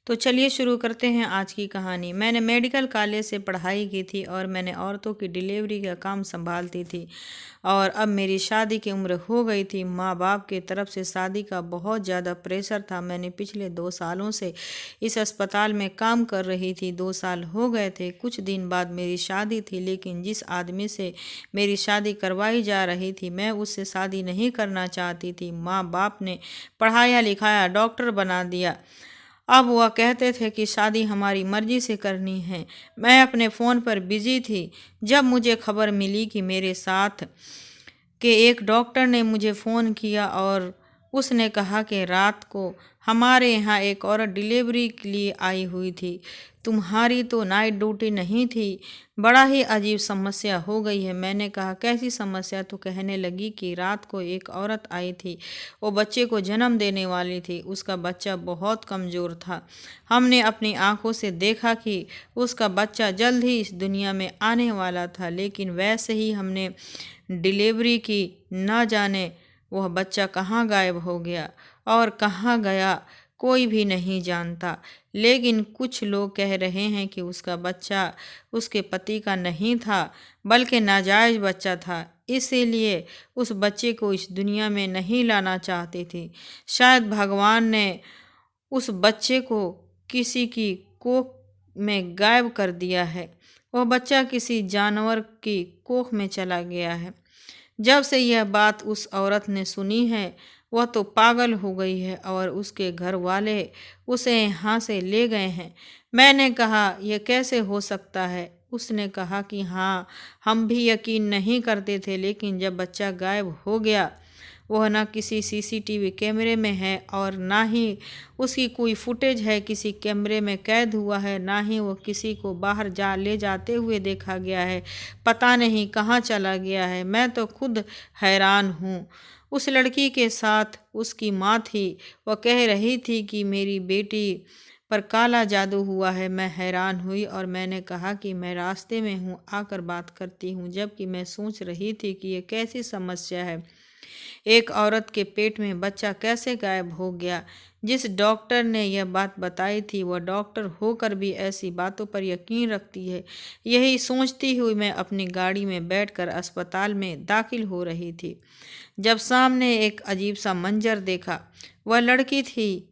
तो चलिए शुरू करते हैं आज की कहानी। मैंने मेडिकल कॉलेज से पढ़ाई की थी और मैंने औरतों की डिलीवरी का काम संभालती थी। और अब मेरी शादी की उम्र हो गई थी। माँ बाप की तरफ से शादी का बहुत ज़्यादा प्रेशर था। मैंने पिछले 2 सालों से इस अस्पताल में काम कर रही थी। 2 साल हो गए थे। कुछ दिन बाद मेरी शादी थी, लेकिन जिस आदमी से मेरी शादी करवाई जा रही थी, मैं उससे शादी नहीं करना चाहती थी। माँ बाप ने पढ़ाया लिखाया, डॉक्टर बना दिया। अब वह कहते थे कि शादी हमारी मर्जी से करनी है। मैं अपने फ़ोन पर बिजी थी जब मुझे खबर मिली कि मेरे साथ के एक डॉक्टर ने मुझे फ़ोन किया और उसने कहा कि रात को हमारे यहाँ एक औरत डिलीवरी के लिए आई हुई थी। तुम्हारी तो नाइट ड्यूटी नहीं थी। बड़ा ही अजीब समस्या हो गई है। मैंने कहा, कैसी समस्या? तो कहने लगी कि रात को एक औरत आई थी। वो बच्चे को जन्म देने वाली थी। उसका बच्चा बहुत कमज़ोर था। हमने अपनी आंखों से देखा कि उसका बच्चा जल्द ही इस दुनिया में आने वाला था, लेकिन वैसे ही हमने डिलीवरी की। न जाने वह बच्चा कहाँ गायब हो गया और कहाँ गया, कोई भी नहीं जानता। लेकिन कुछ लोग कह रहे हैं कि उसका बच्चा उसके पति का नहीं था, बल्कि नाजायज़ बच्चा था। इसीलिए उस बच्चे को इस दुनिया में नहीं लाना चाहती थी। शायद भगवान ने उस बच्चे को किसी की कोख में गायब कर दिया है। वह बच्चा किसी जानवर की कोख में चला गया है। जब से यह बात उस औरत ने सुनी है, वह तो पागल हो गई है और उसके घर वाले उसे यहाँ से ले गए हैं। मैंने कहा, यह कैसे हो सकता है? उसने कहा कि हाँ, हम भी यकीन नहीं करते थे, लेकिन जब बच्चा गायब हो गया, वह न किसी सीसीटीवी कैमरे में है और ना ही उसकी कोई फुटेज है किसी कैमरे में कैद हुआ है, ना ही वो किसी को बाहर ले जाते हुए देखा गया है। पता नहीं कहाँ चला गया है। मैं तो खुद हैरान हूँ। उस लड़की के साथ उसकी माँ थी। वह कह रही थी कि मेरी बेटी पर काला जादू हुआ है। मैं हैरान हुई और मैंने कहा कि मैं रास्ते में हूँ, आकर बात करती हूँ। जबकि मैं सोच रही थी कि यह कैसी समस्या है। एक औरत के पेट में बच्चा कैसे गायब हो गया? जिस डॉक्टर ने यह बात बताई थी, वह डॉक्टर होकर भी ऐसी बातों पर यकीन रखती है। यही सोचती हुई मैं अपनी गाड़ी में बैठकर अस्पताल में दाखिल हो रही थी, जब सामने एक अजीब सा मंजर देखा। वह लड़की थी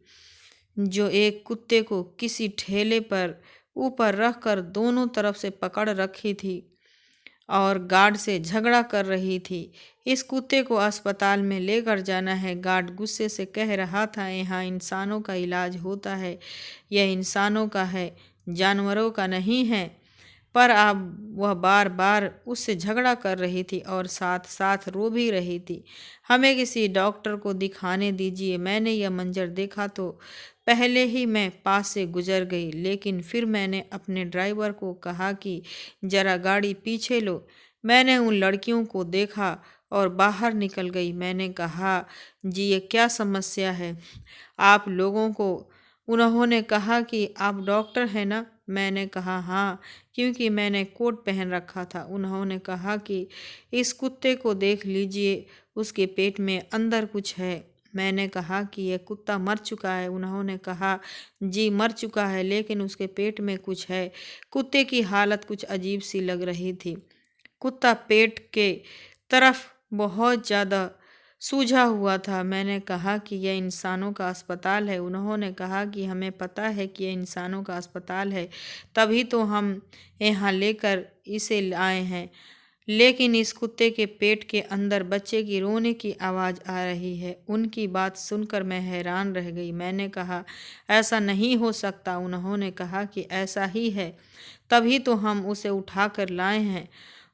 जो एक कुत्ते को किसी ठेले पर ऊपर रखकर दोनों तरफ से पकड़ रखी थी और गार्ड से झगड़ा कर रही थी। इस कुत्ते को अस्पताल में लेकर जाना है। गार्ड गुस्से से कह रहा था, यहाँ इंसानों का इलाज होता है, यह इंसानों का है, जानवरों का नहीं है। पर अब वह बार बार उससे झगड़ा कर रही थी और साथ साथ रो भी रही थी। हमें किसी डॉक्टर को दिखाने दीजिए। मैंने यह मंजर देखा तो पहले ही मैं पास से गुजर गई, लेकिन फिर मैंने अपने ड्राइवर को कहा कि जरा गाड़ी पीछे लो। मैंने उन लड़कियों को देखा और बाहर निकल गई। मैंने कहा, जी ये क्या समस्या है आप लोगों को? उन्होंने कहा कि आप डॉक्टर हैं ना? मैंने कहा हाँ, क्योंकि मैंने कोट पहन रखा था। उन्होंने कहा कि इस कुत्ते को देख लीजिए, उसके पेट में अंदर कुछ है। मैंने कहा कि यह कुत्ता मर चुका है। उन्होंने कहा, जी मर चुका है, लेकिन उसके पेट में कुछ है। कुत्ते की हालत कुछ अजीब सी लग रही थी। कुत्ता पेट के तरफ बहुत ज़्यादा सूझा हुआ था। मैंने कहा कि यह इंसानों का अस्पताल है। उन्होंने कहा कि हमें पता है कि यह इंसानों का अस्पताल है, तभी तो हम यहाँ लेकर इसे आए हैं। लेकिन इस कुत्ते के पेट के अंदर बच्चे की रोने की आवाज़ आ रही है। उनकी बात सुनकर मैं हैरान रह गई। मैंने कहा, ऐसा नहीं हो सकता। उन्होंने कहा कि ऐसा ही है, तभी तो हम उसे उठाकर लाए हैं।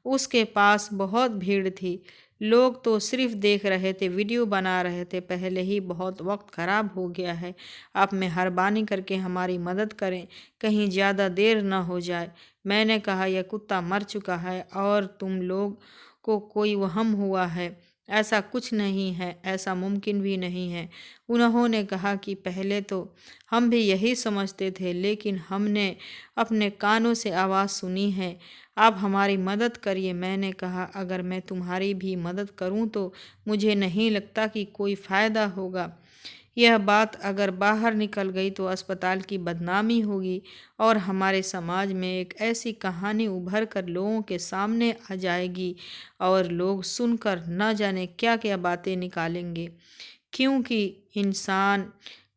उसके पास बहुत भीड़ थी। लोग तो सिर्फ देख रहे थे, वीडियो बना रहे थे। पहले ही बहुत वक्त ख़राब हो गया है। आप मेहरबानी करके हमारी मदद करें, कहीं ज़्यादा देर न हो जाए। मैंने कहा, यह कुत्ता मर चुका है और तुम लोग को कोई वहम हुआ है। ऐसा कुछ नहीं है, ऐसा मुमकिन भी नहीं है। उन्होंने कहा कि पहले तो हम भी यही समझते थे, लेकिन हमने अपने कानों से आवाज़ सुनी है। आप हमारी मदद करिए। मैंने कहा, अगर मैं तुम्हारी भी मदद करूं तो मुझे नहीं लगता कि कोई फ़ायदा होगा। यह बात अगर बाहर निकल गई तो अस्पताल की बदनामी होगी और हमारे समाज में एक ऐसी कहानी उभर कर लोगों के सामने आ जाएगी और लोग सुनकर न जाने क्या क्या बातें निकालेंगे, क्योंकि इंसान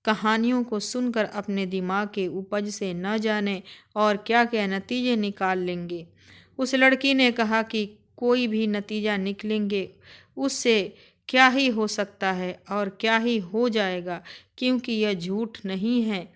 कहानियों को सुनकर अपने दिमाग के उपज से न जाने और क्या क्या नतीजे निकाल लेंगे। उस लड़की ने कहा कि कोई भी नतीजा निकलेंगे उससे क्या ही हो सकता है और क्या ही हो जाएगा, क्योंकि यह झूठ नहीं है।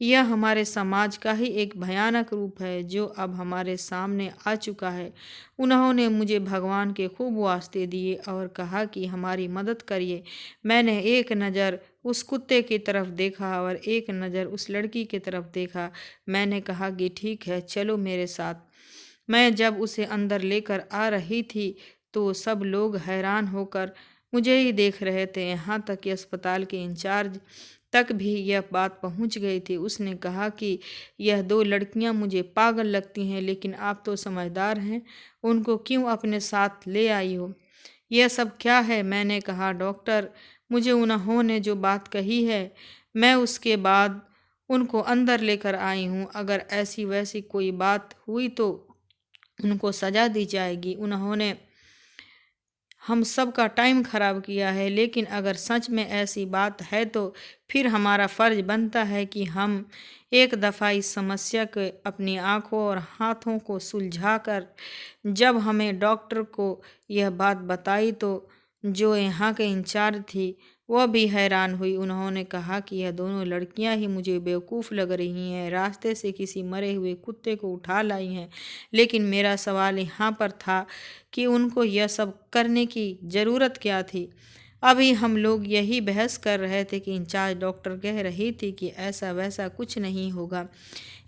यह हमारे समाज का ही एक भयानक रूप है जो अब हमारे सामने आ चुका है। उन्होंने मुझे भगवान के खूब वास्ते दिए और कहा कि हमारी मदद करिए। मैंने एक नज़र उस कुत्ते की तरफ देखा और एक नज़र उस लड़की की तरफ देखा। मैंने कहा कि ठीक है, चलो मेरे साथ। मैं जब उसे अंदर लेकर आ रही थी तो सब लोग हैरान होकर मुझे ही देख रहे थे, यहाँ तक कि अस्पताल के इंचार्ज तक भी यह बात पहुंच गई थी। उसने कहा कि यह दो लड़कियां मुझे पागल लगती हैं, लेकिन आप तो समझदार हैं, उनको क्यों अपने साथ ले आई हो? यह सब क्या है? मैंने कहा, डॉक्टर, मुझे उन्होंने जो बात कही है मैं उसके बाद उनको अंदर लेकर आई हूँ। अगर ऐसी वैसी कोई बात हुई तो उनको सज़ा दी जाएगी। उन्होंने हम सब का टाइम ख़राब किया है, लेकिन अगर सच में ऐसी बात है तो फिर हमारा फ़र्ज़ बनता है कि हम एक दफ़ा इस समस्या के अपनी आँखों और हाथों को सुलझा कर, जब हमें डॉक्टर को यह बात बताई तो जो यहाँ के इंचार्ज थी वह भी हैरान हुई। उन्होंने कहा कि यह दोनों लड़कियां ही मुझे बेवकूफ़ लग रही हैं, रास्ते से किसी मरे हुए कुत्ते को उठा लाई हैं। लेकिन मेरा सवाल यहाँ पर था कि उनको यह सब करने की ज़रूरत क्या थी? अभी हम लोग यही बहस कर रहे थे कि इंचार्ज डॉक्टर कह रही थी कि ऐसा वैसा कुछ नहीं होगा,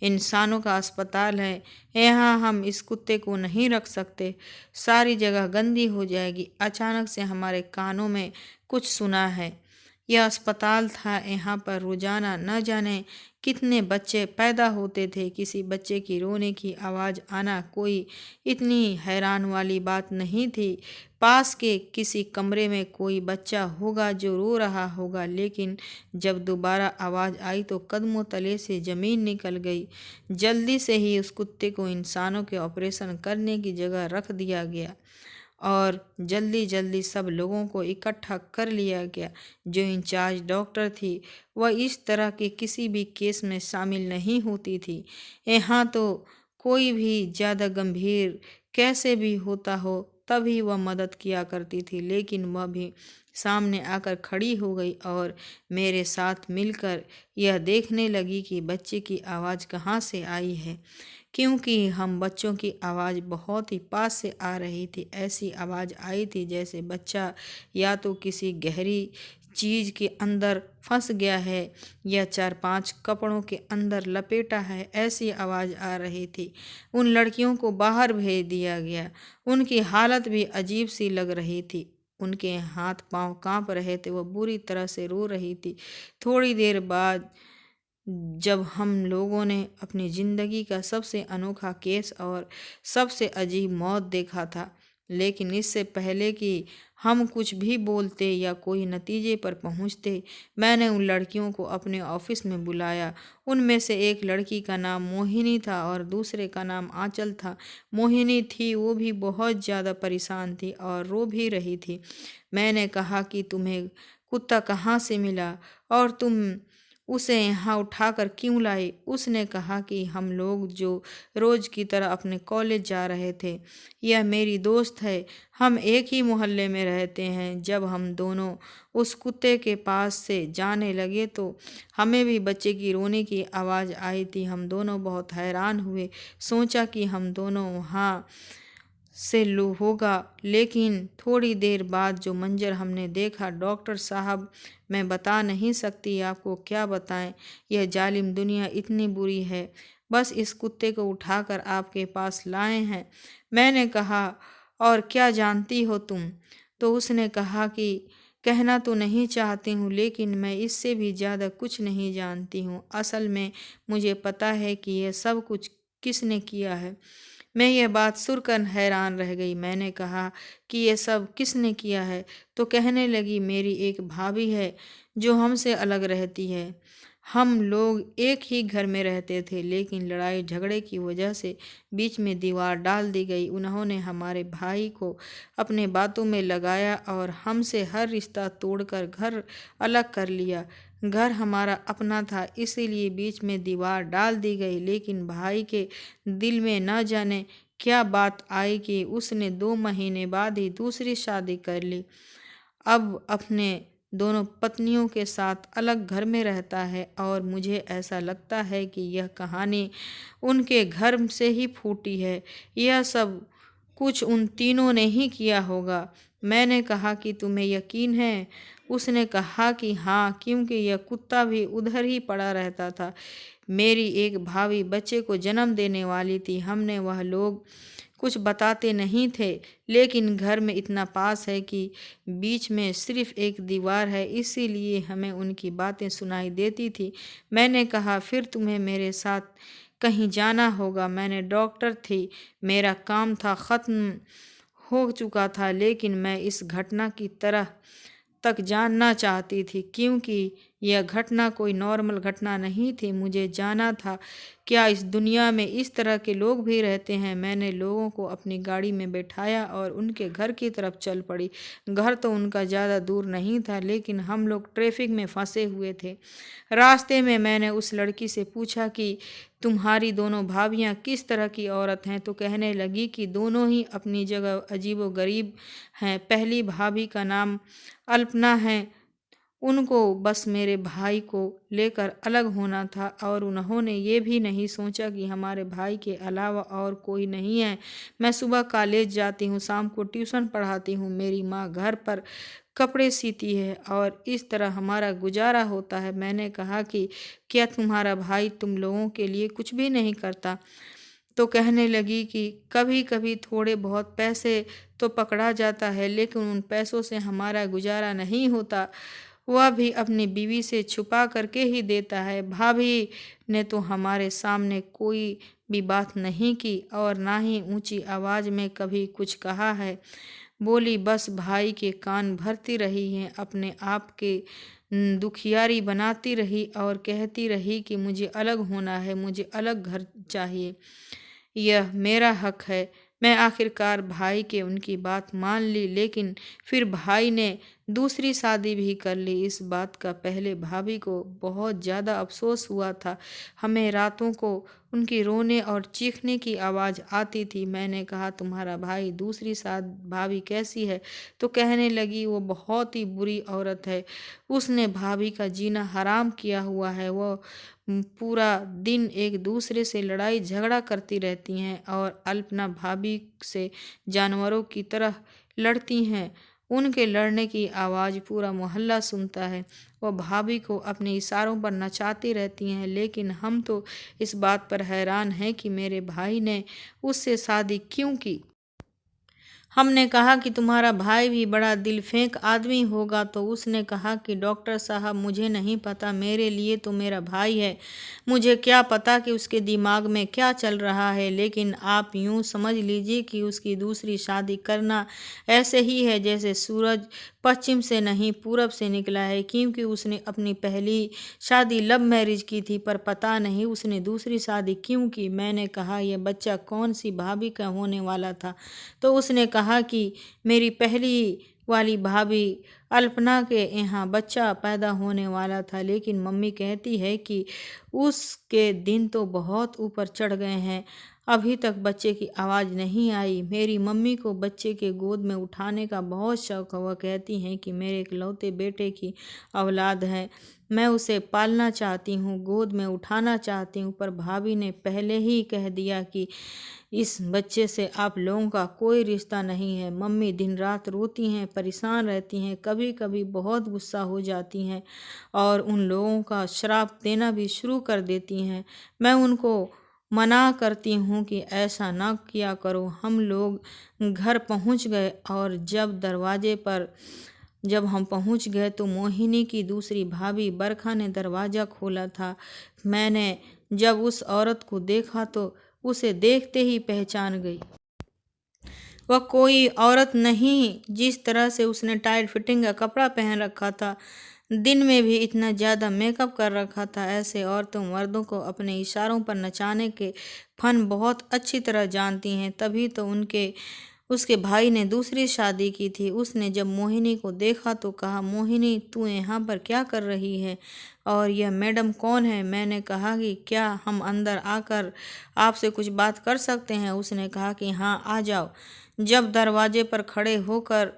इंसानों का अस्पताल है, यहाँ हम इस कुत्ते को नहीं रख सकते, सारी जगह गंदी हो जाएगी। अचानक से हमारे कानों में कुछ सुना है। यह अस्पताल था, यहाँ पर रोजाना न जाने कितने बच्चे पैदा होते थे। किसी बच्चे की रोने की आवाज़ आना कोई इतनी हैरान वाली बात नहीं थी। पास के किसी कमरे में कोई बच्चा होगा जो रो रहा होगा, लेकिन जब दोबारा आवाज़ आई तो कदमों तले से ज़मीन निकल गई। जल्दी से ही उस कुत्ते को इंसानों के ऑपरेशन करने की जगह रख दिया गया और जल्दी जल्दी सब लोगों को इकट्ठा कर लिया गया। जो इंचार्ज डॉक्टर थी वह इस तरह के किसी भी केस में शामिल नहीं होती थी। यहाँ तो कोई भी ज़्यादा गंभीर कैसे भी होता हो तभी वह मदद किया करती थी, लेकिन वह भी सामने आकर खड़ी हो गई और मेरे साथ मिलकर यह देखने लगी कि बच्चे की आवाज़ कहाँ से आई है, क्योंकि हम बच्चों की आवाज़ बहुत ही पास से आ रही थी। ऐसी आवाज़ आई थी जैसे बच्चा या तो किसी गहरी चीज़ के अंदर फंस गया है या 4-5 कपड़ों के अंदर लपेटा है, ऐसी आवाज़ आ रही थी। उन लड़कियों को बाहर भेज दिया गया। उनकी हालत भी अजीब सी लग रही थी, उनके हाथ पांव कांप रहे थे, वह बुरी तरह से रो रही थी। थोड़ी देर बाद जब हम लोगों ने अपनी ज़िंदगी का सबसे अनोखा केस और सबसे अजीब मौत देखा था, लेकिन इससे पहले कि हम कुछ भी बोलते या कोई नतीजे पर पहुंचते, मैंने उन लड़कियों को अपने ऑफिस में बुलाया। उनमें से एक लड़की का नाम मोहिनी था और दूसरे का नाम आंचल था। मोहिनी थी वो भी बहुत ज़्यादा परेशान थी और रो भी रही थी। मैंने कहा कि तुम्हें कुत्ता कहाँ से मिला और तुम उसे यहाँ उठाकर क्यों लाई? उसने कहा कि हम लोग जो रोज़ की तरह अपने कॉलेज जा रहे थे, यह मेरी दोस्त है, हम एक ही मोहल्ले में रहते हैं। जब हम दोनों उस कुत्ते के पास से जाने लगे तो हमें भी बच्चे की रोने की आवाज़ आई थी। हम दोनों बहुत हैरान हुए, सोचा कि हम दोनों वहाँ से लू होगा, लेकिन थोड़ी देर बाद जो मंजर हमने देखा, डॉक्टर साहब, मैं बता नहीं सकती, आपको क्या बताएं। यह जालिम दुनिया इतनी बुरी है, बस इस कुत्ते को उठाकर आपके पास लाए हैं। मैंने कहा, और क्या जानती हो तुम? तो उसने कहा कि कहना तो नहीं चाहती हूँ, लेकिन मैं इससे भी ज़्यादा कुछ नहीं जानती हूँ। असल में मुझे पता है कि यह सब कुछ किसने किया है। मैं यह बात सुनकर हैरान रह गई। मैंने कहा कि यह सब किसने किया है? तो कहने लगी, मेरी एक भाभी है जो हमसे अलग रहती है। हम लोग एक ही घर में रहते थे, लेकिन लड़ाई झगड़े की वजह से बीच में दीवार डाल दी गई। उन्होंने हमारे भाई को अपने बातों में लगाया और हमसे हर रिश्ता तोड़कर घर अलग कर लिया। घर हमारा अपना था, इसीलिए बीच में दीवार डाल दी गई। लेकिन भाई के दिल में न जाने क्या बात आई कि उसने 2 महीने बाद ही दूसरी शादी कर ली। अब अपने दोनों पत्नियों के साथ अलग घर में रहता है और मुझे ऐसा लगता है कि यह कहानी उनके घर से ही फूटी है। यह सब कुछ उन तीनों ने ही किया होगा। मैंने कहा कि तुम्हें यकीन है? उसने कहा कि हाँ, क्योंकि यह कुत्ता भी उधर ही पड़ा रहता था। मेरी एक भाभी बच्चे को जन्म देने वाली थी। हमने वह लोग कुछ बताते नहीं थे, लेकिन घर में इतना पास है कि बीच में सिर्फ एक दीवार है, इसीलिए हमें उनकी बातें सुनाई देती थी। मैंने कहा, फिर तुम्हें मेरे साथ कहीं जाना होगा। मैंने डॉक्टर थी, मेरा काम था ख़त्म हो चुका था, लेकिन मैं इस घटना की तरह तक जानना चाहती थी, क्योंकि यह घटना कोई नॉर्मल घटना नहीं थी। मुझे जाना था, क्या इस दुनिया में इस तरह के लोग भी रहते हैं। मैंने लोगों को अपनी गाड़ी में बैठाया और उनके घर की तरफ चल पड़ी। घर तो उनका ज़्यादा दूर नहीं था, लेकिन हम लोग ट्रैफिक में फंसे हुए थे। रास्ते में मैंने उस लड़की से पूछा कि तुम्हारी दोनों भाभियाँ किस तरह की औरत हैं, तो कहने लगी कि दोनों ही अपनी जगह अजीबोगरीब हैं। पहली भाभी का नाम अल्पना है। उनको बस मेरे भाई को लेकर अलग होना था और उन्होंने ये भी नहीं सोचा कि हमारे भाई के अलावा और कोई नहीं है। मैं सुबह कॉलेज जाती हूँ, शाम को ट्यूशन पढ़ाती हूँ, मेरी माँ घर पर कपड़े सीती है और इस तरह हमारा गुजारा होता है। मैंने कहा कि क्या तुम्हारा भाई तुम लोगों के लिए कुछ भी नहीं करता? तो कहने लगी कि कभी कभी थोड़े बहुत पैसे तो पकड़ा जाता है, लेकिन उन पैसों से हमारा गुजारा नहीं होता। वह भी अपनी बीवी से छुपा करके ही देता है। भाभी ने तो हमारे सामने कोई भी बात नहीं की और ना ही ऊंची आवाज़ में कभी कुछ कहा है। बोली बस भाई के कान भरती रही हैं, अपने आप के दुखियारी बनाती रही और कहती रही कि मुझे अलग होना है, मुझे अलग घर चाहिए, यह मेरा हक है। मैं आखिरकार भाई के उनकी बात मान ली, लेकिन फिर भाई ने दूसरी शादी भी कर ली। इस बात का पहले भाभी को बहुत ज़्यादा अफसोस हुआ था। हमें रातों को उनकी रोने और चीखने की आवाज़ आती थी। मैंने कहा, तुम्हारा भाई दूसरी भाभी कैसी है? तो कहने लगी, वो बहुत ही बुरी औरत है, उसने भाभी का जीना हराम किया हुआ है। वो पूरा दिन एक दूसरे से लड़ाई झगड़ा करती रहती हैं और अल्पना भाभी से जानवरों की तरह लड़ती हैं। उनके लड़ने की आवाज़ पूरा मोहल्ला सुनता है। वह भाभी को अपने इशारों पर नचाती रहती हैं, लेकिन हम तो इस बात पर हैरान हैं कि मेरे भाई ने उससे शादी क्यों की। हमने कहा कि तुम्हारा भाई भी बड़ा दिल फेंक आदमी होगा, तो उसने कहा कि डॉक्टर साहब, मुझे नहीं पता, मेरे लिए तो मेरा भाई है, मुझे क्या पता कि उसके दिमाग में क्या चल रहा है। लेकिन आप यूँ समझ लीजिए कि उसकी दूसरी शादी करना ऐसे ही है जैसे सूरज पश्चिम से नहीं पूरब से निकला है, क्योंकि उसने अपनी पहली शादी लव मैरिज की थी, पर पता नहीं उसने दूसरी शादी क्यों की। मैंने कहा, यह बच्चा कौन सी भाभी का होने वाला था? तो उसने कहा कि मेरी पहली वाली भाभी अल्पना के यहाँ बच्चा पैदा होने वाला था, लेकिन मम्मी कहती है कि उसके दिन तो बहुत ऊपर चढ़ गए हैं, अभी तक बच्चे की आवाज़ नहीं आई। मेरी मम्मी को बच्चे के गोद में उठाने का बहुत शौक है। वह कहती हैं कि मेरे इकलौते बेटे की औलाद है, मैं उसे पालना चाहती हूँ, गोद में उठाना चाहती हूँ, पर भाभी ने पहले ही कह दिया कि इस बच्चे से आप लोगों का कोई रिश्ता नहीं है। मम्मी दिन रात रोती हैं, परेशान रहती हैं, कभी कभी बहुत गुस्सा हो जाती हैं और उन लोगों का श्राप देना भी शुरू कर देती हैं। मैं उनको मना करती हूँ कि ऐसा ना किया करो। हम लोग घर पहुँच गए और जब हम पहुँच गए तो मोहिनी की दूसरी भाभी बरखा ने दरवाज़ा खोला था। मैंने जब उस औरत को देखा तो उसे देखते ही पहचान गई। वह कोई औरत नहीं, जिस तरह से उसने टाइट फिटिंग का कपड़ा पहन रखा था, दिन में भी इतना ज़्यादा मेकअप कर रखा था। ऐसे औरतों मर्दों को अपने इशारों पर नचाने के फन बहुत अच्छी तरह जानती हैं। तभी तो उसके भाई ने दूसरी शादी की थी। उसने जब मोहिनी को देखा तो कहा, मोहिनी तू यहाँ पर क्या कर रही है और यह मैडम कौन है? मैंने कहा कि क्या हम अंदर आकर आपसे कुछ बात कर सकते हैं? उसने कहा कि हाँ आ जाओ। जब दरवाजे पर खड़े होकर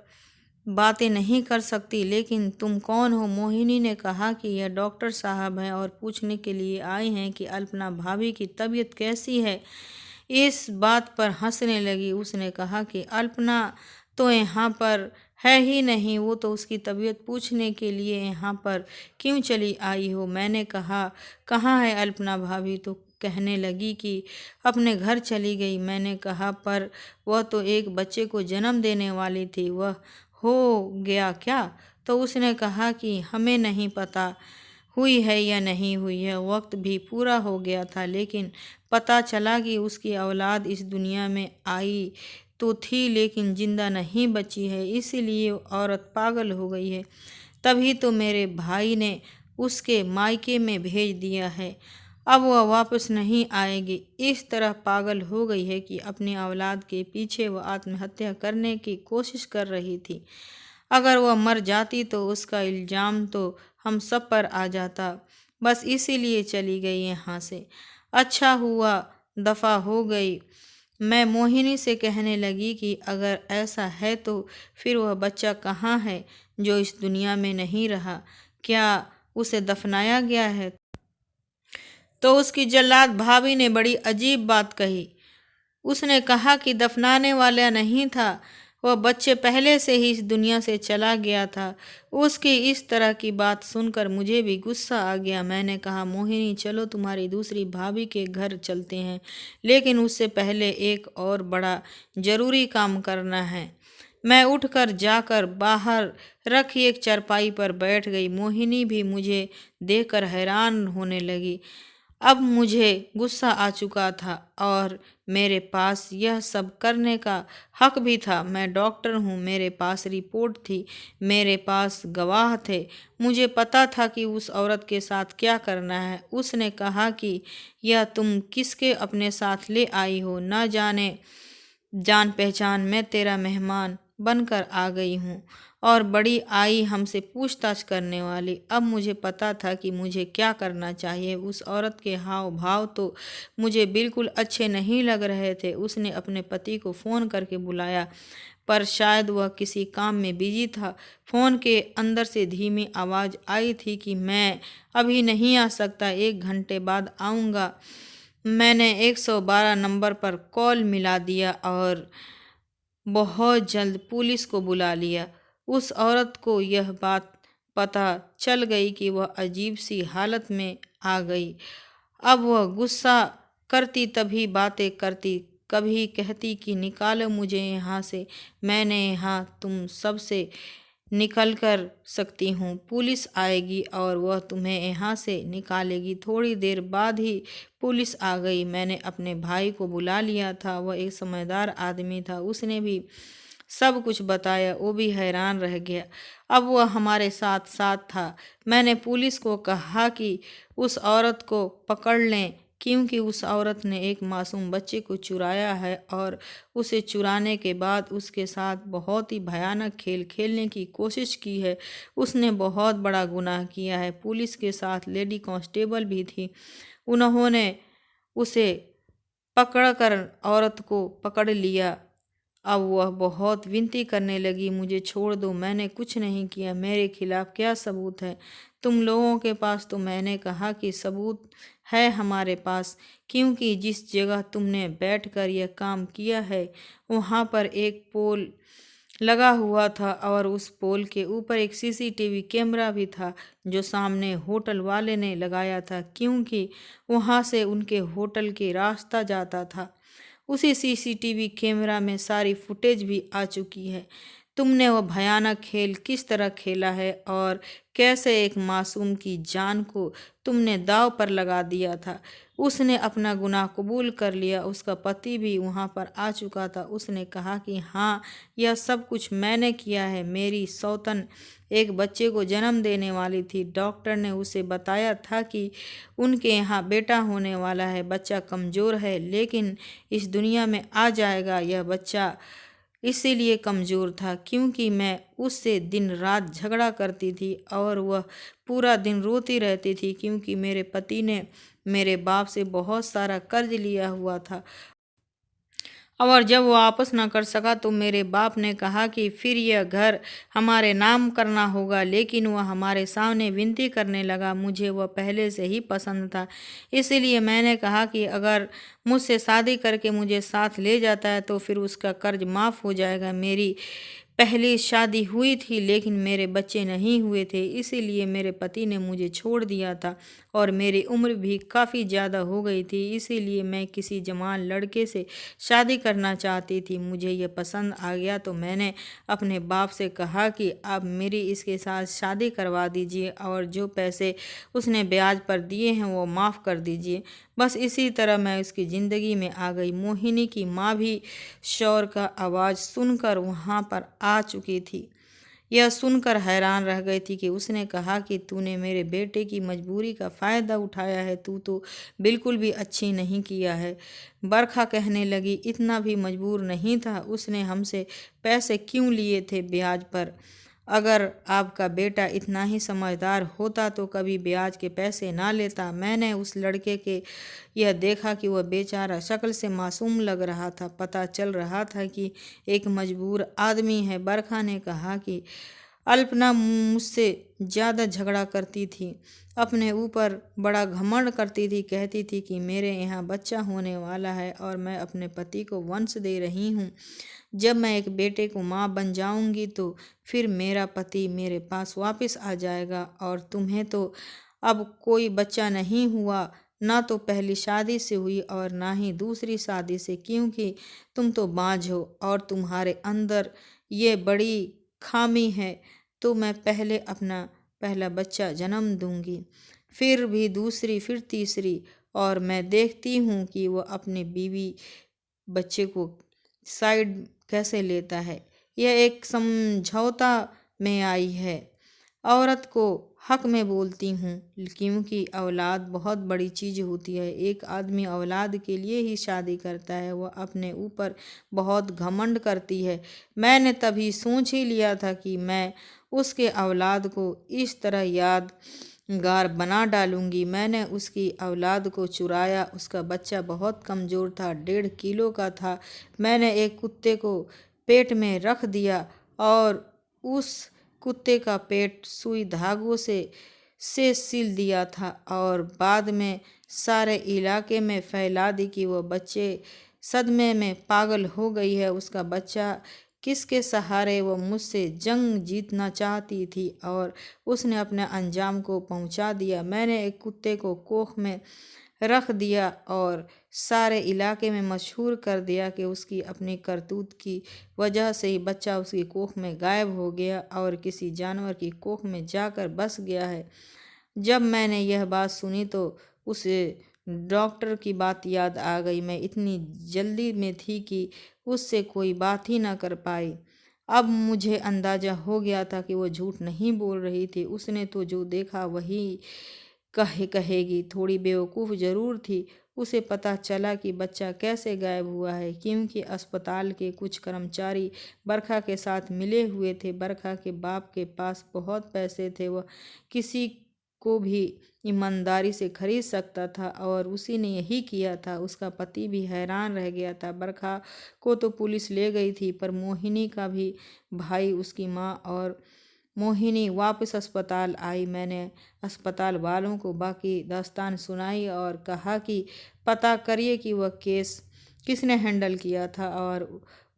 बातें नहीं कर सकती, लेकिन तुम कौन हो? मोहिनी ने कहा कि यह डॉक्टर साहब हैं और पूछने के लिए आए हैं कि अल्पना भाभी की तबीयत कैसी है। इस बात पर हंसने लगी। उसने कहा कि अल्पना तो यहाँ पर है ही नहीं, वो तो उसकी तबीयत पूछने के लिए यहाँ पर क्यों चली आई हो? मैंने कहा कहाँ है अल्पना भाभी? तो कहने लगी कि अपने घर चली गई। मैंने कहा पर वह तो एक बच्चे को जन्म देने वाली थी, वह हो गया क्या? तो उसने कहा कि हमें नहीं पता हुई है या नहीं हुई है, वक्त भी पूरा हो गया था, लेकिन पता चला कि उसकी औलाद इस दुनिया में आई तो थी लेकिन जिंदा नहीं बची है, इसीलिए औरत पागल हो गई है। तभी तो मेरे भाई ने उसके मायके में भेज दिया है, अब वह वापस नहीं आएगी। इस तरह पागल हो गई है कि अपनी औलाद के पीछे वह आत्महत्या करने की कोशिश कर रही थी। अगर वह मर जाती तो उसका इल्ज़ाम तो हम सब पर आ जाता। बस इसीलिए चली गई यहाँ से। अच्छा हुआ दफ़ा हो गई। मैं मोहिनी से कहने लगी कि अगर ऐसा है तो फिर वह बच्चा कहाँ है जो इस दुनिया में नहीं रहा? क्या उसे दफनाया गया है? तो उसकी जल्लाद भाभी ने बड़ी अजीब बात कही। उसने कहा कि दफनाने वाला नहीं था, वह बच्चे पहले से ही इस दुनिया से चला गया था। उसकी इस तरह की बात सुनकर मुझे भी गुस्सा आ गया। मैंने कहा, मोहिनी चलो तुम्हारी दूसरी भाभी के घर चलते हैं, लेकिन उससे पहले एक और बड़ा ज़रूरी काम करना है। मैं उठकर जाकर बाहर रखी एक चारपाई पर बैठ गई। मोहिनी भी मुझे देखकर हैरान होने लगी। अब मुझे गुस्सा आ चुका था और मेरे पास यह सब करने का हक भी था। मैं डॉक्टर हूँ, मेरे पास रिपोर्ट थी, मेरे पास गवाह थे, मुझे पता था कि उस औरत के साथ क्या करना है। उसने कहा कि यह तुम किसके अपने साथ ले आई हो? न जाने जान पहचान मैं तेरा मेहमान बनकर आ गई हूँ और बड़ी आई हमसे पूछताछ करने वाली। अब मुझे पता था कि मुझे क्या करना चाहिए। उस औरत के हाव भाव तो मुझे बिल्कुल अच्छे नहीं लग रहे थे। उसने अपने पति को फ़ोन करके बुलाया, पर शायद वह किसी काम में बिजी था। फ़ोन के अंदर से धीमी आवाज़ आई थी कि मैं अभी नहीं आ सकता, 1 घंटे बाद आऊँगा। मैंने 112 नंबर पर कॉल मिला दिया और बहुत जल्द पुलिस को बुला लिया। उस औरत को यह बात पता चल गई कि वह अजीब सी हालत में आ गई। अब वह गुस्सा करती तभी बातें करती, कभी कहती कि निकालो मुझे यहाँ से, मैंने यहाँ तुम सब से निकल कर सकती हूँ, पुलिस आएगी और वह तुम्हें यहाँ से निकालेगी। थोड़ी देर बाद ही पुलिस आ गई। मैंने अपने भाई को बुला लिया था, वह एक समझदार आदमी था, उसने भी सब कुछ बताया। वो भी हैरान रह गया। अब वह हमारे साथ साथ था। मैंने पुलिस को कहा कि उस औरत को पकड़ लें, क्योंकि उस औरत ने एक मासूम बच्चे को चुराया है और उसे चुराने के बाद उसके साथ बहुत ही भयानक खेल खेलने की कोशिश की है। उसने बहुत बड़ा गुनाह किया है। पुलिस के साथ लेडी कांस्टेबल भी थी। उन्होंने उसे पकड़कर औरत को पकड़ लिया। अब वह बहुत विनती करने लगी, मुझे छोड़ दो, मैंने कुछ नहीं किया, मेरे खिलाफ क्या सबूत है तुम लोगों के पास? तो मैंने कहा कि सबूत है हमारे पास, क्योंकि जिस जगह तुमने बैठकर यह काम किया है वहाँ पर एक पोल लगा हुआ था और उस पोल के ऊपर एक सीसीटीवी कैमरा भी था जो सामने होटल वाले ने लगाया था, क्योंकि वहाँ से उनके होटल के रास्ता जाता था। उसी सीसीटीवी कैमरा में सारी फुटेज भी आ चुकी है। तुमने वह भयानक खेल किस तरह खेला है और कैसे एक मासूम की जान को तुमने दांव पर लगा दिया था। उसने अपना गुनाह कबूल कर लिया। उसका पति भी वहाँ पर आ चुका था। उसने कहा कि हाँ, यह सब कुछ मैंने किया है। मेरी सौतन एक बच्चे को जन्म देने वाली थी। डॉक्टर ने उसे बताया था कि उनके यहाँ बेटा होने वाला है। बच्चा कमज़ोर है लेकिन इस दुनिया में आ जाएगा। यह बच्चा इसीलिए कमज़ोर था क्योंकि मैं उससे दिन रात झगड़ा करती थी और वह पूरा दिन रोती रहती थी क्योंकि मेरे पति ने मेरे बाप से बहुत सारा कर्ज लिया हुआ था और जब वो वापस ना कर सका तो मेरे बाप ने कहा कि फिर यह घर हमारे नाम करना होगा। लेकिन वह हमारे सामने विनती करने लगा। मुझे वह पहले से ही पसंद था, इसलिए मैंने कहा कि अगर मुझसे शादी करके मुझे साथ ले जाता है तो फिर उसका कर्ज माफ़ हो जाएगा। मेरी पहली शादी हुई थी लेकिन मेरे बच्चे नहीं हुए थे, इसीलिए मेरे पति ने मुझे छोड़ दिया था और मेरी उम्र भी काफ़ी ज़्यादा हो गई थी। इसीलिए मैं किसी जवान लड़के से शादी करना चाहती थी। मुझे यह पसंद आ गया तो मैंने अपने बाप से कहा कि आप मेरी इसके साथ शादी करवा दीजिए और जो पैसे उसने ब्याज पर दिए हैं वो माफ़ कर दीजिए। बस इसी तरह मैं उसकी ज़िंदगी में आ गई। मोहिनी की माँ भी शोर का आवाज़ सुनकर वहाँ पर आ चुकी थी। यह सुनकर हैरान रह गई थी कि उसने कहा कि तूने मेरे बेटे की मजबूरी का फ़ायदा उठाया है। तू तो बिल्कुल भी अच्छी नहीं किया है। बरखा कहने लगी, इतना भी मजबूर नहीं था। उसने हमसे पैसे क्यों लिए थे ब्याज पर? अगर आपका बेटा इतना ही समझदार होता तो कभी ब्याज के पैसे ना लेता। मैंने उस लड़के के यह देखा कि वह बेचारा शक्ल से मासूम लग रहा था। पता चल रहा था कि एक मजबूर आदमी है। बरखा ने कहा कि अल्पना मुझसे ज़्यादा झगड़ा करती थी, अपने ऊपर बड़ा घमंड करती थी, कहती थी कि मेरे यहाँ बच्चा होने वाला है और मैं अपने पति को वंश दे रही हूँ। जब मैं एक बेटे को माँ बन जाऊंगी तो फिर मेरा पति मेरे पास वापस आ जाएगा और तुम्हें तो अब कोई बच्चा नहीं हुआ, ना तो पहली शादी से हुई और ना ही दूसरी शादी से, क्योंकि तुम तो बाँझ हो और तुम्हारे अंदर ये बड़ी खामी है। तो मैं पहले अपना पहला बच्चा जन्म दूंगी, फिर भी दूसरी, फिर तीसरी, और मैं देखती हूँ कि वह अपनी बीवी बच्चे को साइड कैसे लेता है। यह एक समझौता में आई है। औरत को हक में बोलती हूँ क्योंकि औलाद बहुत बड़ी चीज़ होती है। एक आदमी औलाद के लिए ही शादी करता है, वह अपने ऊपर बहुत घमंड करती है। मैंने तभी सोच ही लिया था कि मैं उसके औलाद को इस तरह यादगार बना डालूंगी। मैंने उसकी औलाद को चुराया। उसका बच्चा बहुत कमज़ोर था, 1.5 किलो का था। मैंने एक कुत्ते को पेट में रख दिया और उस कुत्ते का पेट सुई धागों से सिल दिया था और बाद में सारे इलाके में फैला दी कि वह बच्चे सदमे में पागल हो गई है। उसका बच्चा किसके सहारे वह मुझसे जंग जीतना चाहती थी और उसने अपने अंजाम को पहुंचा दिया। मैंने एक कुत्ते को कोख में रख दिया और सारे इलाके में मशहूर कर दिया कि उसकी अपनी करतूत की वजह से ही बच्चा उसकी कोख में गायब हो गया और किसी जानवर की कोख में जाकर बस गया है। जब मैंने यह बात सुनी तो उसे डॉक्टर की बात याद आ गई। मैं इतनी जल्दी में थी कि उससे कोई बात ही ना कर पाई। अब मुझे अंदाजा हो गया था कि वो झूठ नहीं बोल रही थी। उसने तो जो देखा वही कहेगी। थोड़ी बेवकूफ़ ज़रूर थी। उसे पता चला कि बच्चा कैसे गायब हुआ है क्योंकि अस्पताल के कुछ कर्मचारी बरखा के साथ मिले हुए थे। बरखा के बाप के पास बहुत पैसे थे, वह किसी को भी ईमानदारी से खरीद सकता था और उसी ने यही किया था। उसका पति भी हैरान रह गया था। बरखा को तो पुलिस ले गई थी पर मोहिनी का भी भाई, उसकी माँ और मोहिनी वापस अस्पताल आई। मैंने अस्पताल वालों को बाकी दास्तान सुनाई और कहा कि पता करिए कि वह केस किसने हैंडल किया था और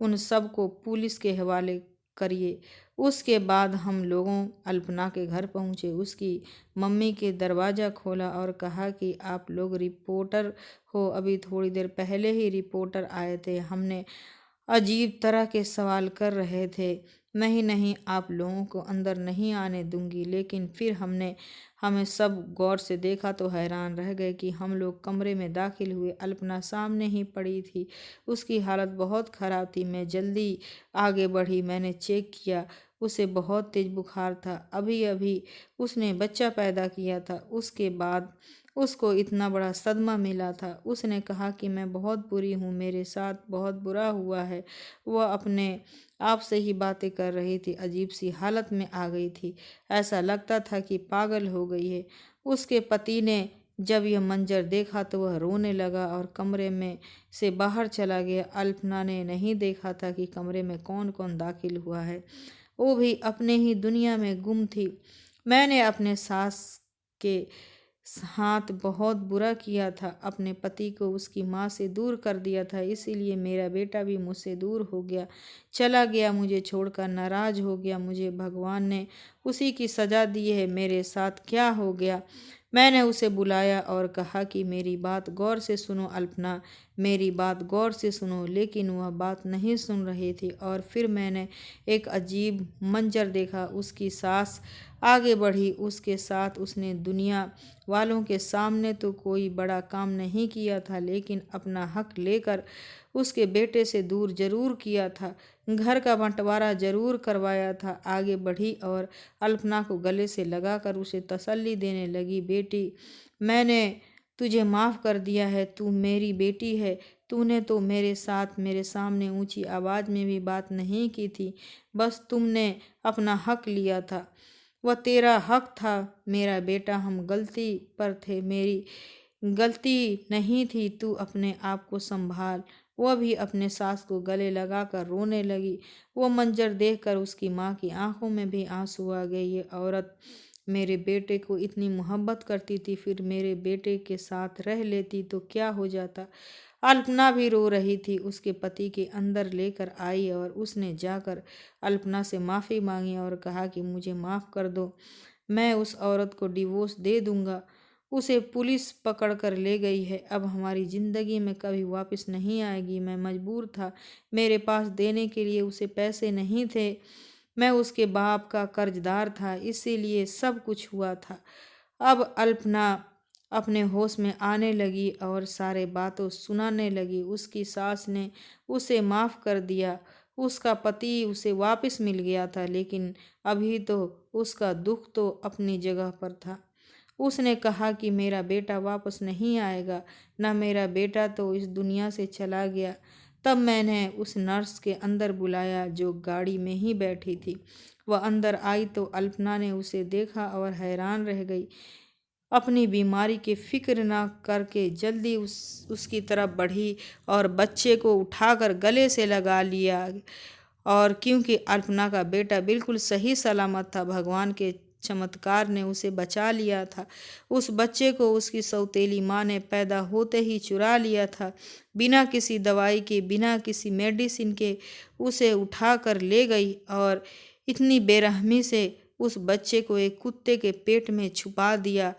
उन सब को पुलिस के हवाले करिए। उसके बाद हम लोगों अल्पना के घर पहुँचे। उसकी मम्मी के दरवाज़ा खोला और कहा कि आप लोग रिपोर्टर हो, अभी थोड़ी देर पहले ही रिपोर्टर आए थे। हमने अजीब तरह के सवाल कर रहे थे। नहीं नहीं, आप लोगों को अंदर नहीं आने दूंगी। लेकिन फिर हमें सब गौर से देखा तो हैरान रह गए कि हम लोग कमरे में दाखिल हुए। अल्पना सामने ही पड़ी थी। उसकी हालत बहुत ख़राब थी। मैं जल्दी आगे बढ़ी। मैंने चेक किया, उसे बहुत तेज बुखार था। अभी अभी उसने बच्चा पैदा किया था। उसके बाद उसको इतना बड़ा सदमा मिला था। उसने कहा कि मैं बहुत बुरी हूँ, मेरे साथ बहुत बुरा हुआ है। वह अपने आप से ही बातें कर रही थी, अजीब सी हालत में आ गई थी। ऐसा लगता था कि पागल हो गई है। उसके पति ने जब यह मंजर देखा तो वह रोने लगा और कमरे में से बाहर चला गया। अल्पना ने नहीं देखा था कि कमरे में कौन कौन दाखिल हुआ है। वो भी अपने ही दुनिया में गुम थी। मैंने अपने सास के हाथ बहुत बुरा किया था। अपने पति को उसकी माँ से दूर कर दिया था, इसीलिए मेरा बेटा भी मुझसे दूर हो गया, चला गया, मुझे छोड़कर नाराज हो गया। मुझे भगवान ने उसी की सज़ा दी है। मेरे साथ क्या हो गया? मैंने उसे बुलाया और कहा कि मेरी बात गौर से सुनो अल्पना, मेरी बात गौर से सुनो। लेकिन वह बात नहीं सुन रही थी। और फिर मैंने एक अजीब मंजर देखा। उसकी सास आगे बढ़ी। उसके साथ उसने दुनिया वालों के सामने तो कोई बड़ा काम नहीं किया था, लेकिन अपना हक लेकर उसके बेटे से दूर जरूर किया था। घर का बंटवारा जरूर करवाया था। आगे बढ़ी और अल्पना को गले से लगाकर उसे तसल्ली देने लगी। बेटी, मैंने तुझे माफ़ कर दिया है। तू मेरी बेटी है। तूने तो मेरे साथ मेरे सामने ऊंची आवाज़ में भी बात नहीं की थी। बस तुमने अपना हक लिया था। वह तेरा हक था मेरा बेटा। हम गलती पर थे, मेरी गलती नहीं थी। तू अपने आप को संभाल। वह भी अपने सास को गले लगाकर रोने लगी। वो मंजर देखकर उसकी माँ की आंखों में भी आंसू आ गए। ये औरत मेरे बेटे को इतनी मोहब्बत करती थी, फिर मेरे बेटे के साथ रह लेती तो क्या हो जाता। अल्पना भी रो रही थी। उसके पति के अंदर लेकर आई और उसने जाकर अल्पना से माफ़ी मांगी और कहा कि मुझे माफ़ कर दो, मैं उस औरत को डिवोर्स दे दूंगा। उसे पुलिस पकड़ कर ले गई है, अब हमारी ज़िंदगी में कभी वापस नहीं आएगी। मैं मजबूर था, मेरे पास देने के लिए उसे पैसे नहीं थे। मैं उसके बाप का कर्जदार था, इसीलिए सब कुछ हुआ था। अब अल्पना अपने होश में आने लगी और सारे बातों सुनाने लगी। उसकी सास ने उसे माफ़ कर दिया। उसका पति उसे वापस मिल गया था, लेकिन अभी तो उसका दुख तो अपनी जगह पर था। उसने कहा कि मेरा बेटा वापस नहीं आएगा, न मेरा बेटा तो इस दुनिया से चला गया। तब मैंने उस नर्स के अंदर बुलाया जो गाड़ी में ही बैठी थी। वह अंदर आई तो अल्पना ने उसे देखा और हैरान रह गई। अपनी बीमारी की फिक्र न करके जल्दी उसकी तरफ बढ़ी और बच्चे को उठाकर गले से लगा लिया। और क्योंकि अल्पना का बेटा बिल्कुल सही सलामत था, भगवान के चमत्कार ने उसे बचा लिया था। उस बच्चे को उसकी सौतेली माँ ने पैदा होते ही चुरा लिया था। बिना किसी दवाई के, बिना किसी मेडिसिन के उसे उठा कर ले गई और इतनी बेरहमी से उस बच्चे को एक कुत्ते के पेट में छुपा दिया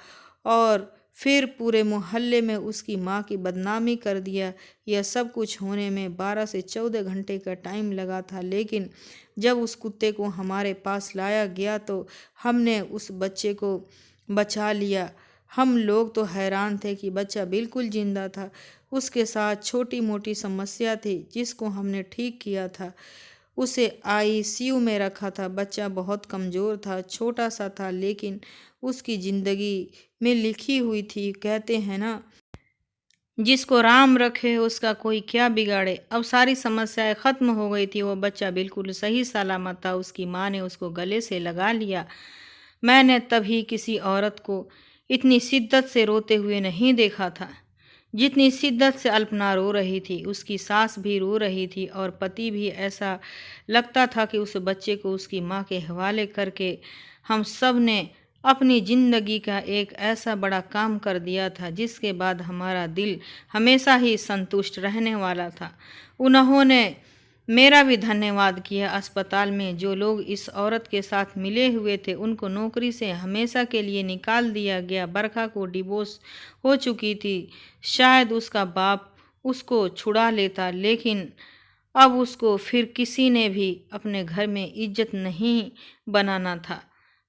और फिर पूरे मोहल्ले में उसकी माँ की बदनामी कर दिया। यह सब कुछ होने में 12 से 14 घंटे का टाइम लगा था, लेकिन जब उस कुत्ते को हमारे पास लाया गया तो हमने उस बच्चे को बचा लिया। हम लोग तो हैरान थे कि बच्चा बिल्कुल जिंदा था। उसके साथ छोटी मोटी समस्या थी जिसको हमने ठीक किया था। उसे आईसीयू में रखा था। बच्चा बहुत कमज़ोर था, छोटा सा था, लेकिन उसकी ज़िंदगी में लिखी हुई थी। कहते हैं ना, जिसको राम रखे उसका कोई क्या बिगाड़े। अब सारी समस्याएं ख़त्म हो गई थी। वो बच्चा बिल्कुल सही सलामत था। उसकी माँ ने उसको गले से लगा लिया। मैंने तभी किसी औरत को इतनी शिद्दत से रोते हुए नहीं देखा था जितनी शिद्दत से अल्पना रो रही थी। उसकी सास भी रो रही थी और पति भी। ऐसा लगता था कि उस बच्चे को उसकी माँ के हवाले करके हम सब ने अपनी ज़िंदगी का एक ऐसा बड़ा काम कर दिया था जिसके बाद हमारा दिल हमेशा ही संतुष्ट रहने वाला था। उन्होंने मेरा भी धन्यवाद किया। अस्पताल में जो लोग इस औरत के साथ मिले हुए थे उनको नौकरी से हमेशा के लिए निकाल दिया गया। बरखा को डिवोर्स हो चुकी थी। शायद उसका बाप उसको छुड़ा लेता, लेकिन अब उसको फिर किसी ने भी अपने घर में इज्जत नहीं बनाना था।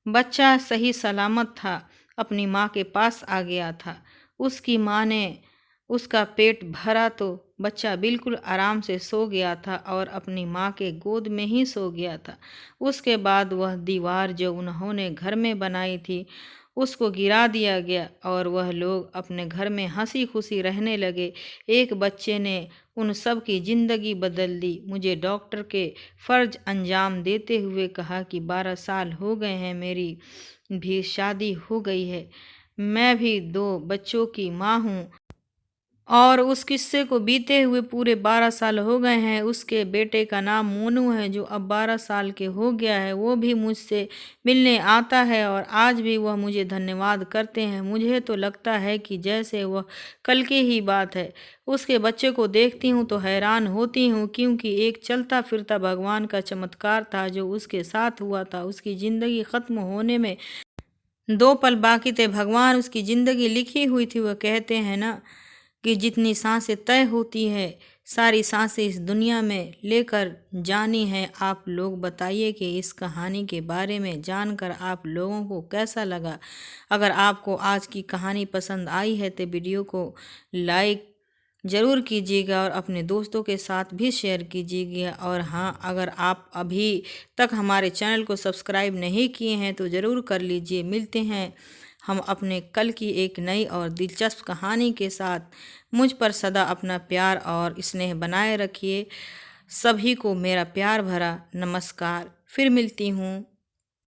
बच्चा सही सलामत था, अपनी माँ के पास आ गया था। उसकी माँ ने उसका पेट भरा तो बच्चा बिल्कुल आराम से सो गया था और अपनी माँ के गोद में ही सो गया था। उसके बाद वह दीवार जो उन्होंने घर में बनाई थी उसको गिरा दिया गया और वह लोग अपने घर में हंसी खुशी रहने लगे। एक बच्चे ने उन सब की ज़िंदगी बदल दी। मुझे डॉक्टर के फ़र्ज अंजाम देते हुए कहा कि 12 साल हो गए हैं, मेरी भी शादी हो गई है, मैं भी 2 बच्चों की माँ हूँ और उस किस्से को बीते हुए पूरे 12 साल हो गए हैं। उसके बेटे का नाम मोनू है जो अब 12 साल के हो गया है। वो भी मुझसे मिलने आता है और आज भी वह मुझे धन्यवाद करते हैं। मुझे तो लगता है कि जैसे वह कल की ही बात है। उसके बच्चे को देखती हूँ तो हैरान होती हूँ, क्योंकि एक चलता फिरता भगवान का चमत्कार था जो उसके साथ हुआ था। उसकी ज़िंदगी ख़त्म होने में 2 पल बाकी थे। भगवान उसकी ज़िंदगी लिखी हुई थी। वह कहते हैं ना कि जितनी सांसें तय होती है, सारी सांसें इस दुनिया में लेकर जानी है। आप लोग बताइए कि इस कहानी के बारे में जानकर आप लोगों को कैसा लगा। अगर आपको आज की कहानी पसंद आई है तो वीडियो को लाइक ज़रूर कीजिएगा और अपने दोस्तों के साथ भी शेयर कीजिएगा। और हाँ, अगर आप अभी तक हमारे चैनल को सब्सक्राइब नहीं किए हैं तो ज़रूर कर लीजिए। मिलते हैं हम अपने कल की एक नई और दिलचस्प कहानी के साथ। मुझ पर सदा अपना प्यार और स्नेह बनाए रखिए। सभी को मेरा प्यार भरा नमस्कार। फिर मिलती हूँ।